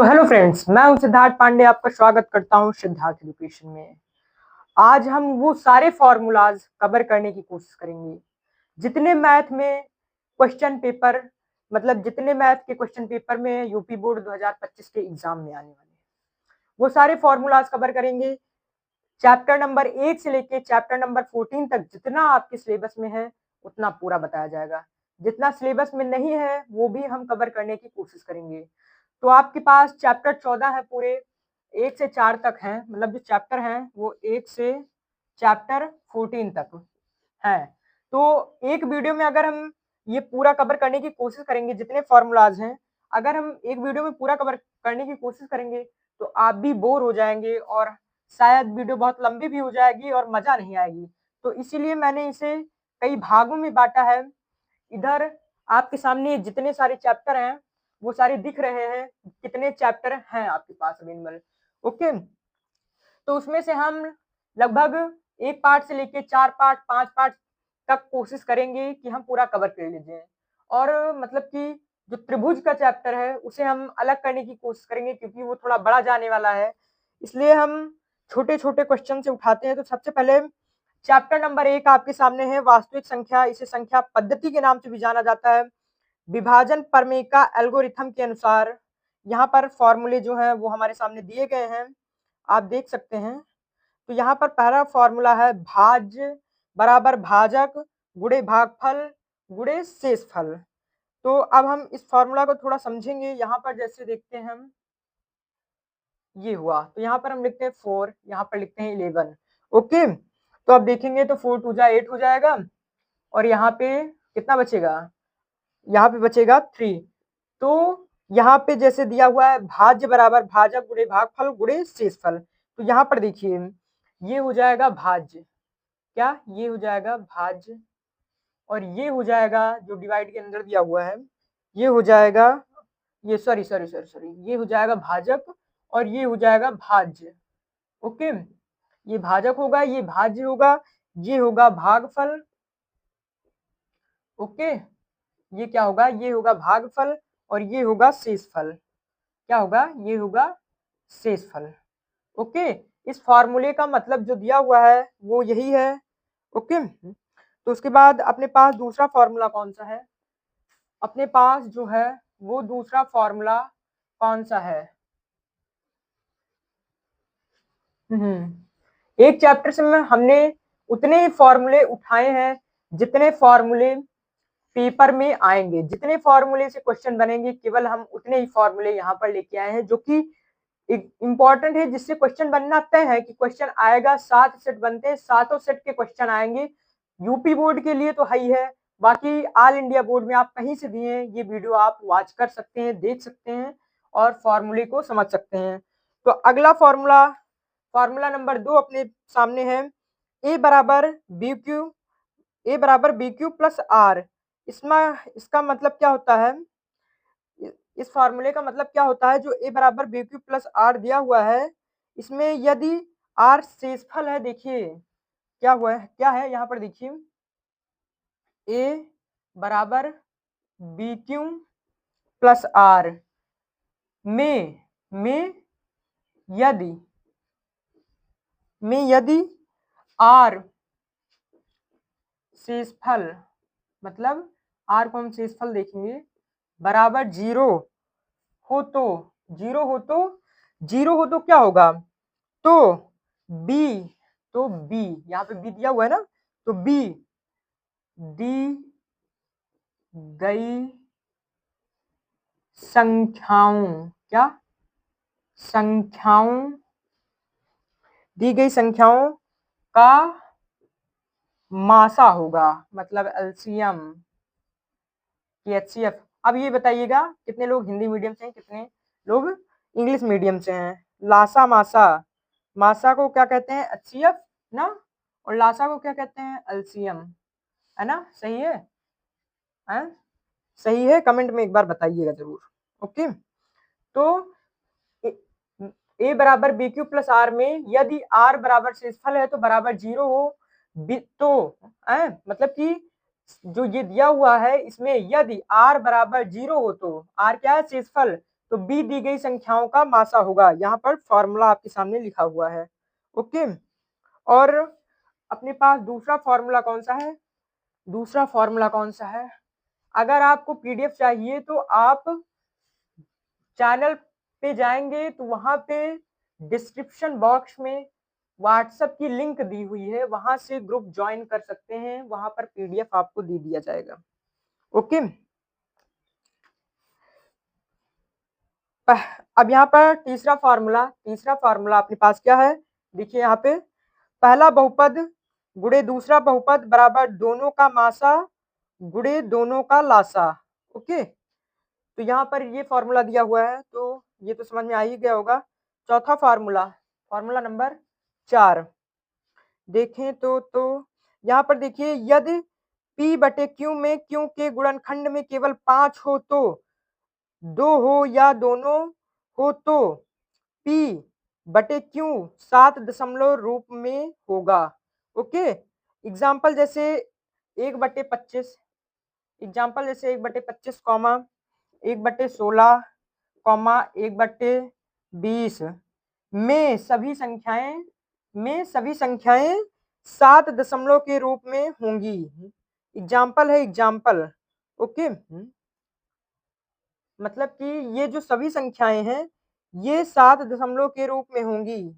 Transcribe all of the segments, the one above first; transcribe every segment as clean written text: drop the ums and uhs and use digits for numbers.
तो hello friends, मैं हूं सिद्धार्थ पांडे। आपका स्वागत करता हूं सिद्धार्थ एजुकेशन में। आज हम वो सारे फॉर्मूलाज कवर करने की कोशिश करेंगे जितने मैथ में क्वेश्चन पेपर मतलब जितने मैथ के क्वेश्चन पेपर में यूपी बोर्ड 2025 के एग्जाम में आने वाले हैं। वो सारे फॉर्मूलाज कवर करेंगे। चैप्टर नंबर 1 से लेके चैप्टर नंबर 14 तक जितना आपके सिलेबस में है उतना पूरा बताया जाएगा। जितना सिलेबस में नहीं है वो भी हम कवर करने की कोशिश करेंगे। तो आपके पास चैप्टर 14 है, पूरे 1 से 4 तक हैं, मतलब जो चैप्टर हैं वो 1 से चैप्टर 14 तक है। तो एक वीडियो में अगर हम ये पूरा कवर करने की कोशिश करेंगे, जितने फॉर्मूलाज हैं अगर हम एक वीडियो में पूरा कवर करने की कोशिश करेंगे तो आप भी बोर हो जाएंगे और शायद वीडियो बहुत लंबी भी हो जाएगी और मजा नहीं आएगी। तो इसीलिए मैंने इसे कई भागों में बांटा है। इधर आपके सामने जितने सारे चैप्टर हैं वो सारे दिख रहे हैं, कितने चैप्टर हैं आपके पास अवेलेबल। ओके, तो उसमें से हम लगभग एक पार्ट से लेके 4 पार्ट 5 पार्ट तक कोशिश करेंगे कि हम पूरा कवर कर लीजिए। और मतलब कि जो त्रिभुज का चैप्टर है उसे हम अलग करने की कोशिश करेंगे क्योंकि वो थोड़ा बड़ा जाने वाला है, इसलिए हम छोटे छोटे क्वेश्चन से उठाते हैं। तो सबसे पहले चैप्टर नंबर 1 आपके सामने है, वास्तविक संख्या। इसे संख्या पद्धति के नाम से भी जाना जाता है। विभाजन प्रमेय का एल्गोरिथम के अनुसार यहाँ पर फॉर्मूले जो हैं वो हमारे सामने दिए गए हैं, आप देख सकते हैं। तो यहाँ पर पहला फॉर्मूला है भाज्य बराबर भाजक गुणे भागफल गुणे शेषफल। तो अब हम इस फॉर्मूला को थोड़ा समझेंगे। यहाँ पर जैसे देखते हैं हम, ये हुआ तो यहाँ पर हम लिखते हैं 4, यहाँ पर लिखते हैं 11। ओके, तो अब देखेंगे तो 4 2 जा 8 हो जाएगा और यहाँ पे कितना बचेगा, यहाँ पे बचेगा 3। तो यहाँ पे जैसे दिया हुआ है भाज्य बराबर भाजक गुणे भागफल गुणे शेषफल, तो यहाँ पर देखिए ये हो जाएगा भाज्य, क्या ये हो जाएगा भाज्य, और ये हो जाएगा जो डिवाइड के अंदर दिया हुआ है ये हो जाएगा, ये सॉरी सॉरी सॉरी सॉरी ये हो जाएगा भाजक और ये हो जाएगा भाज्य। ओके, ये भाजक होगा, ये भाज्य होगा, ये होगा भागफल। ओके, ये क्या होगा, ये होगा भागफल और ये होगा शेषफल। क्या होगा, ये होगा शेषफल। ओके, इस फॉर्मूले का मतलब जो दिया हुआ है वो यही है। ओके, तो उसके बाद अपने पास दूसरा फॉर्मूला कौन सा है, अपने पास जो है वो दूसरा फॉर्मूला कौन सा है। एक चैप्टर से में हमने उतने फॉर्मूले उठाए हैं जितने फॉर्मूले पेपर में आएंगे, जितने फॉर्मूले से क्वेश्चन बनेंगे केवल हम उतने ही फॉर्मूले यहाँ पर लेके आए हैं, जो कि इंपॉर्टेंट है, जिससे क्वेश्चन बनना तय है कि क्वेश्चन आएगा। 7 सेट बनते हैं, सातों सेट के क्वेश्चन आएंगे। यूपी बोर्ड के लिए तो हाई है, बाकी ऑल इंडिया बोर्ड में आप कहीं से भी हैं ये वीडियो आप वॉच कर सकते हैं, देख सकते हैं और फॉर्मूले को समझ सकते हैं। तो अगला फॉर्मूला, फॉर्मूला नंबर 2 अपने सामने है, ए बराबर बी क्यू, ए बराबर बी क्यू प्लस आर। इसमें इसका मतलब क्या होता है, इस फॉर्मूले का मतलब क्या होता है, जो ए बराबर बी क्यू प्लस आर दिया हुआ है इसमें यदि आर शेषफल है, देखिए क्या हुआ है, क्या है यहाँ पर देखिए, ए बराबर बी क्यू प्लस आर में यदि आर शेषफल, मतलब आर को हम शेषफल देखेंगे, बराबर 0 हो तो, 0 हो तो, 0 हो तो क्या होगा, तो बी, तो बी यहाँ पे बी दिया हुआ है ना, तो बी दी गई संख्याओं, क्या संख्याओं, दी गई संख्याओं का मासा होगा, मतलब एलसीएम की एचसीएफ। अब ये बताइएगा कितने लोग हिंदी मीडियम से हैं, कितने लोग इंग्लिश मीडियम से हैं। लासा मासा, मासा को क्या कहते हैं, एचसीएफ ना, और लासा को क्या कहते हैं, एलसीएम, है ना, सही है, हैं? सही है, कमेंट में एक बार बताइएगा जरूर। ओके, तो ए बराबर बी क्यू प्लस आर में यदि आर बराबर शेषफल है तो बराबर 0 हो, तो मतलब कि जो ये दिया हुआ है इसमें यदि आर बराबर 0 हो तो आर क्या है, शेषफल, तो बी दी गई संख्याओं का मासा होगा। यहाँ पर फॉर्मूला आपके सामने लिखा हुआ है। ओके, और अपने पास दूसरा फॉर्मूला कौन सा है? दूसरा फॉर्मूला कौन सा है? अगर आपको पीडीएफ चाहिए तो आप चैनल पे जाएंगे तो वहां पे डिस्क्रिप्शन बॉक्स में व्हाट्सएप की लिंक दी हुई है, वहां से ग्रुप ज्वाइन कर सकते हैं, वहां पर पीडीएफ आपको दे दिया जाएगा। ओके, अब यहाँ पर तीसरा फार्मूला अपने पास क्या है? देखिए यहाँ पे पहला बहुपद गुणे दूसरा बहुपद बराबर दोनों का मासा गुणे दोनों का लासा। ओके, तो यहाँ पर ये फॉर्मूला दिया हुआ है, तो ये तो समझ में आ ही गया होगा। चौथा फॉर्मूला नंबर 4 देखें तो यहाँ पर देखिए, यदि P बटे Q में Q के गुणनखंड में केवल 5 हो तो 2 हो या दोनों हो तो P बटे Q 7 दशमलव रूप में होगा। ओके, एग्जाम्पल जैसे 1/25, कॉमा 1/16 कॉमा 1/20 में सभी संख्याएं 7 दशमलव के रूप में होंगी। एग्जाम्पल है एग्जाम्पल। ओके, मतलब कि ये जो सभी संख्याएं हैं ये 7 दशमलव के रूप में होंगी।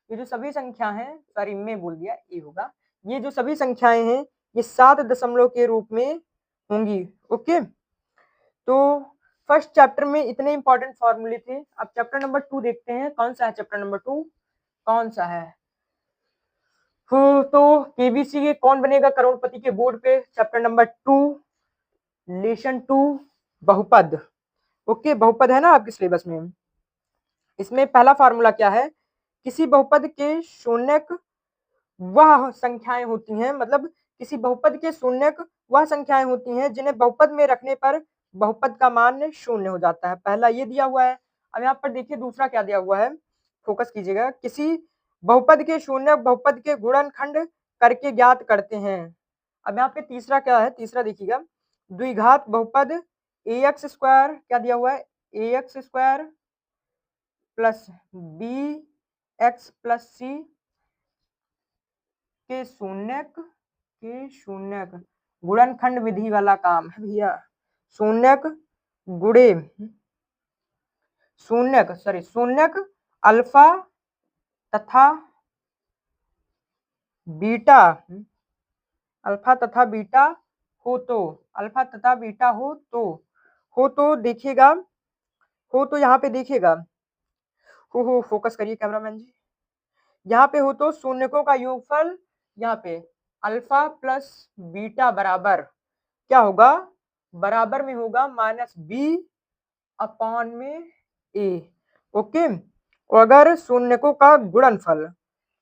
ये जो सभी संख्या हैं, सॉरी मैं बोल दिया, ये होगा, ये जो सभी संख्याएं हैं ये 7 दशमलव के रूप में होंगी। ओके, तो फर्स्ट चैप्टर में इतने इंपॉर्टेंट फॉर्मूले थे। अब चैप्टर नंबर 2 देखते हैं, कौन सा है चैप्टर नंबर 2? कौन सा है? तो केबीसी के कौन बनेगा करोड़पति के बोर्ड पे? चैप्टर नंबर 2 लेसन 2 बहुपद। ओके, बहुपद है ना आपके सिलेबस में। इसमें पहला फार्मूला क्या है? किसी बहुपद के शून्यक वह संख्याएं होती हैं, मतलब किसी बहुपद के शून्यक वह संख्याएं होती हैं जिन्हें बहुपद में रखने पर बहुपद का मान शून्य हो जाता है। पहला ये दिया हुआ है। अब यहाँ पर देखिए दूसरा क्या दिया हुआ है, फोकस कीजिएगा। किसी बहुपद के शून्यक बहुपद के गुणनखंड करके ज्ञात करते हैं। अब यहाँ पे तीसरा क्या है? तीसरा देखिएगा, द्विघात बहुपद ax स्क्वायर क्या दिया हुआ है? ax square plus bx plus c के शून्यक गुणनखंड विधि वाला काम है भैया। शून्यक अल्फा तथा बीटा हो तो देखिएगा, हो तो यहाँ पे देखिएगा, हो फोकस करिए कैमरामैन जी। यहाँ पे हो तो शून्यकों का योगफल यहाँ पे अल्फा प्लस बीटा बराबर क्या होगा? बराबर में होगा -b अपॉन में a। ओके, और अगर शून्यकों का गुणनफल,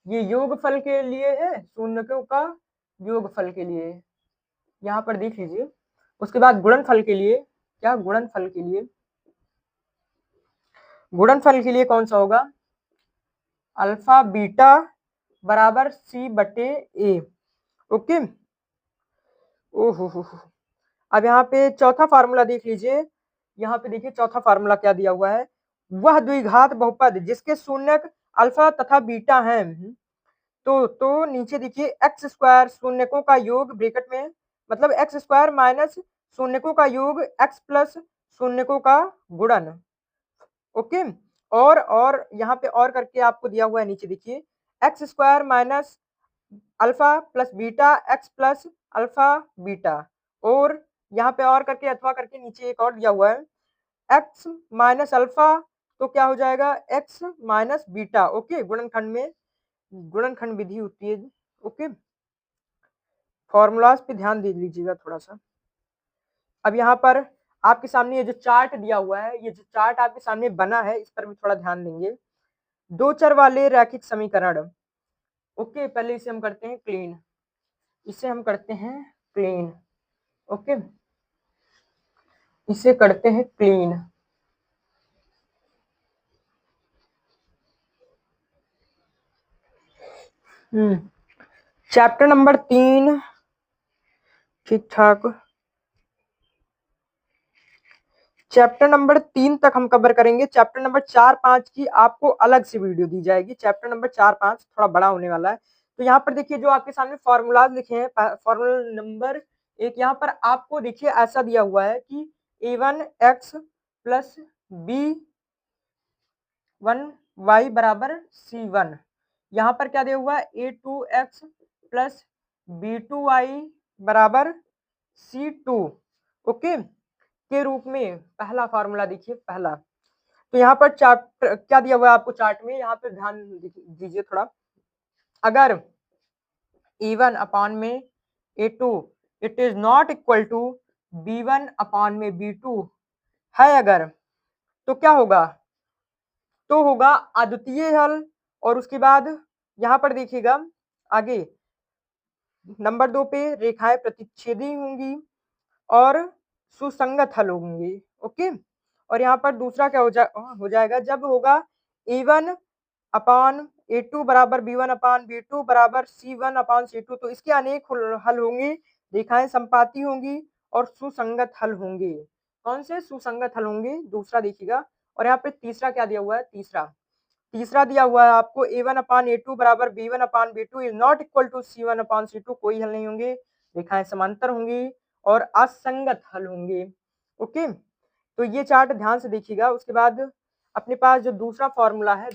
ये योगफल के लिए है, शून्यकों का योगफल के लिए यहाँ पर देख लीजिए। उसके बाद गुणनफल के लिए क्या? गुणनफल के लिए कौन सा होगा? अल्फा बीटा बराबर c बटे a। ओके, ओहो, अब यहाँ पे चौथा फार्मूला देख लीजिए। यहाँ पे देखिए चौथा फार्मूला क्या दिया हुआ है, वह द्विघात बहुपद जिसके शून्यक अल्फा तथा बीटा हैं। तो नीचे देखिए एक्स स्क्वायर शून्यकों का योग ब्रैकेट में, मतलब एक्स स्क्वायर माइनस शून्यकों का योग एक्स प्लस शून्यकों का गुणन। ओके, और यहाँ पे और करके आपको दिया हुआ है, नीचे देखिए x square minus alpha plus beta x plus alpha beta, और यहाँ पे और करके अथवा करके नीचे एक और दिया हुआ है एक्स माइनस अल्फा, तो क्या हो जाएगा? X minus beta. ओके, गुणनखंड में गुणनखंड विधि होती है। ओके, फॉर्मूलाज पे ध्यान दे लीजिएगा थोड़ा सा। अब यहाँ पर आपके सामने ये जो चार्ट दिया हुआ है, ये जो चार्ट आपके सामने बना है, इस पर भी थोड़ा ध्यान देंगे। दो चर वाले रैखिक समीकरण। ओके, पहले इसे हम करते हैं क्लीन, ओके, इसे करते हैं क्लीन। चैप्टर नंबर 3 ठीक ठाक। चैप्टर नंबर 3 तक हम कवर करेंगे। चैप्टर नंबर 4-5 की आपको अलग से वीडियो दी जाएगी। चैप्टर नंबर 4-5 थोड़ा बड़ा होने वाला है। तो यहाँ पर देखिए जो आपके सामने फॉर्मूलाज लिखे हैं, फॉर्मूला नंबर 1 यहाँ पर आपको देखिए ऐसा दिया हुआ है कि a1x प्लस b1y बराबर c1। यहाँ पर क्या दिया हुआ है, a2x प्लस b2y बराबर c2 ओके के रूप में। पहला फार्मूला देखिए, पहला तो यहाँ पर चार्ट क्या दिया हुआ है आपको चार्ट में, यहाँ पे ध्यान दीजिए थोड़ा। अगर a1 अपॉन में a2 it is not equal to b1 upon में b2 है अगर, तो क्या होगा, तो होगा अद्वितीय हल। और उसके बाद यहाँ पर देखिएगा आगे नंबर 2 पे रेखाएं प्रतिच्छेदी होंगी और सुसंगत हल होंगे ओके। और यहाँ पर दूसरा क्या हो जाएगा, जब होगा a1 अपॉन a2 बराबर b1 अपॉन b2 बराबर c1 अपॉन c2, तो इसके अनेक हल होंगे, रेखाएं संपाती होंगी और सुसंगत हल होंगे। कौन से सुसंगत हल होंगे, दूसरा देखिएगा। और यहाँ पे तीसरा क्या दिया हुआ है, तीसरा दिया हुआ है आपको a1 अपॉन a2 बराबर b1 upon b2 is not equal to c1 upon c2, कोई हल नहीं होंगे, रेखाएं समांतर होंगी और असंगत हल होंगे ओके। तो ये चार्ट ध्यान से देखिएगा। उसके बाद अपने पास जो दूसरा फॉर्मूला है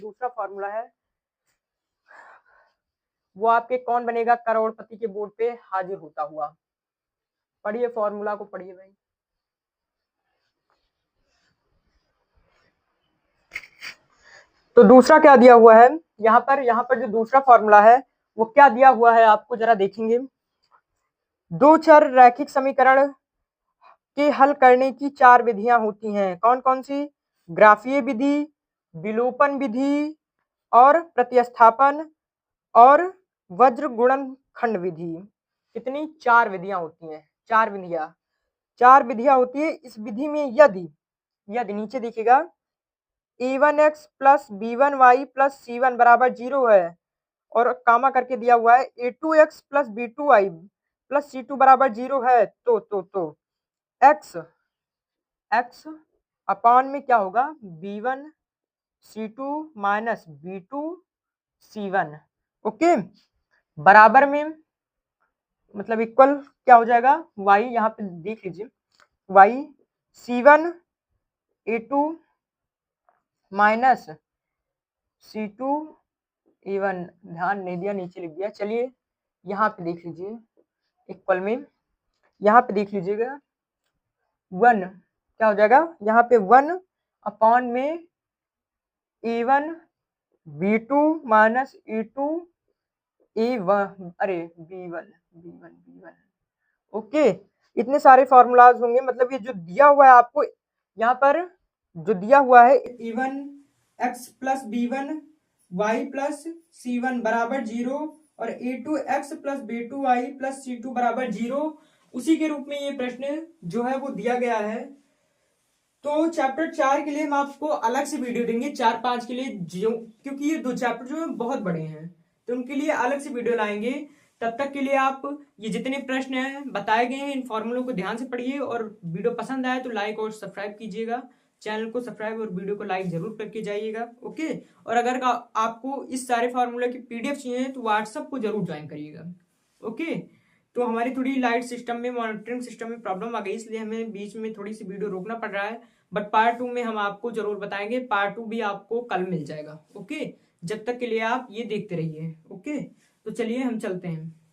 वो आपके कौन बनेगा, करोड़पति के बोर्ड पे हाजिर होता हुआ। पढ़िए फॉर्मूला को, पढ़िए भाई। तो दूसरा क्या दिया हुआ है यहाँ पर जो दूसरा फॉर्मूला है वो क्या दिया हुआ है आपको जरा देखेंगे। दो चर रैखिक समीकरण के हल करने की 4 विधियां होती हैं। कौन कौन सी, ग्राफीय विधि, विलोपन विधि और प्रतिस्थापन और वज्र गुणनखंड विधि। कितनी, 4 विधियां होती हैं, 4 विधियां होती है। इस विधि में यदि नीचे देखिएगा a1x plus b1y plus c1 बराबर 0 है और कामा करके दिया हुआ है a2x plus b2y plus c2 बराबर 0 है, तो x अपॉन में क्या होगा, b1 c2 minus b2 c1 okay, बराबर में मतलब इक्वल क्या हो जाएगा, y यहाँ पे देख लीजिए, y c1 a2 minus c2 a1, ध्यान नहीं दिया, नीचे लिख दिया। चलिए यहाँ पे देख लीजिए इक्वल में, यहाँ पे देख लीजिएगा 1 क्या हो जाएगा, यहाँ पे 1 अपॉन में a1 b2 minus a2 a1 अरे b1 ओके। इतने सारे फॉर्मूलाज होंगे, मतलब ये जो दिया हुआ है आपको यहाँ पर, जो दिया हुआ है a1x plus b1 y plus c1 बराबर 0 और a2x plus b2y plus c2 बराबर 0, उसी के रूप में ये प्रश्न जो है वो दिया गया है। तो चैप्टर 4 के लिए हम आपको अलग से वीडियो देंगे, 4-5 के लिए क्योंकि ये 2 चैप्टर जो है बहुत बड़े हैं, तो उनके लिए अलग से वीडियो लाएंगे। तब तक के लिए आप ये जितने प्रश्न हैं बताए गए हैं इन फॉर्मूलों को ध्यान से पढ़िए, और वीडियो पसंद आए तो लाइक और सब्सक्राइब कीजिएगा, चैनल को सब्सक्राइब और वीडियो को लाइक जरूर करके जाइएगा ओके। और अगर आपको इस सारे फॉर्मूले की PDF चाहिए तो व्हाट्सएप को जरूर ज्वाइन करिएगा ओके। तो हमारी थोड़ी लाइट सिस्टम में, मॉनिटरिंग सिस्टम में प्रॉब्लम आ गई, इसलिए हमें बीच में थोड़ी सी वीडियो रोकना पड़ रहा है, बट पार्ट 2 में हम आपको जरूर बताएंगे। पार्ट 2 भी आपको कल मिल जाएगा ओके। जब तक के लिए आप ये देखते रहिए ओके। तो चलिए हम चलते हैं।